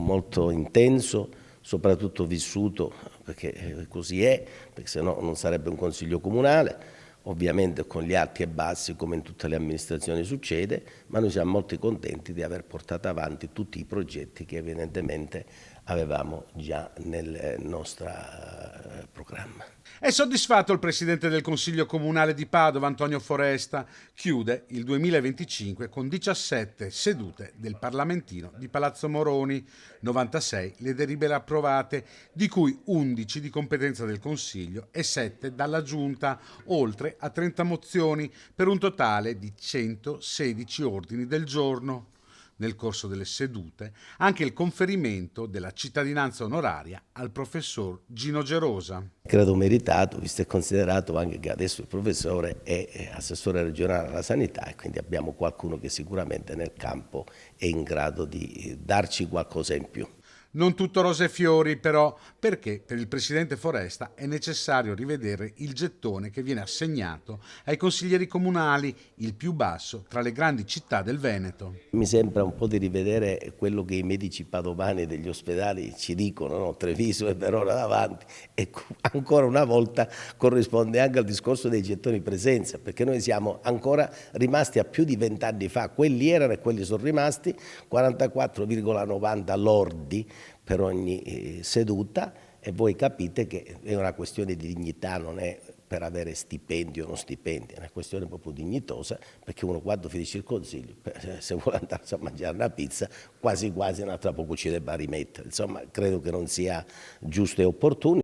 molto intenso, soprattutto vissuto, perché così è, perché se no non sarebbe un consiglio comunale, ovviamente con gli alti e bassi come in tutte le amministrazioni succede, ma noi siamo molto contenti di aver portato avanti tutti i progetti che evidentemente avevamo già nel nostro programma. È soddisfatto il presidente del Consiglio Comunale di Padova, Antonio Foresta. Chiude il 2025 con 17 sedute del Parlamentino di Palazzo Moroni, 96 le delibere approvate, di cui 11 di competenza del Consiglio e 7 dalla Giunta, oltre a 30 mozioni, per un totale di 116 ordini del giorno. Nel corso delle sedute anche il conferimento della cittadinanza onoraria al professor Gino Gerosa. Credo meritato, visto e considerato anche che adesso il professore è assessore regionale alla sanità e quindi abbiamo qualcuno che sicuramente nel campo è in grado di darci qualcosa in più. Non tutto rose e fiori però, perché per il presidente Foresta è necessario rivedere il gettone che viene assegnato ai consiglieri comunali, il più basso tra le grandi città del Veneto. Mi sembra un po' di rivedere quello che i medici padovani degli ospedali ci dicono, no? Treviso e Verona davanti, e ancora una volta corrisponde anche al discorso dei gettoni presenza, perché noi siamo ancora rimasti a più di 20 anni fa, quelli erano e quelli sono rimasti, 44,90 lordi per ogni seduta, e voi capite che è una questione di dignità, non è per avere stipendi o non stipendi, è una questione proprio dignitosa, perché uno quando finisce il consiglio, se vuole andare a mangiare una pizza, quasi quasi tra poco ci debba rimettere. Insomma, credo che non sia giusto e opportuno.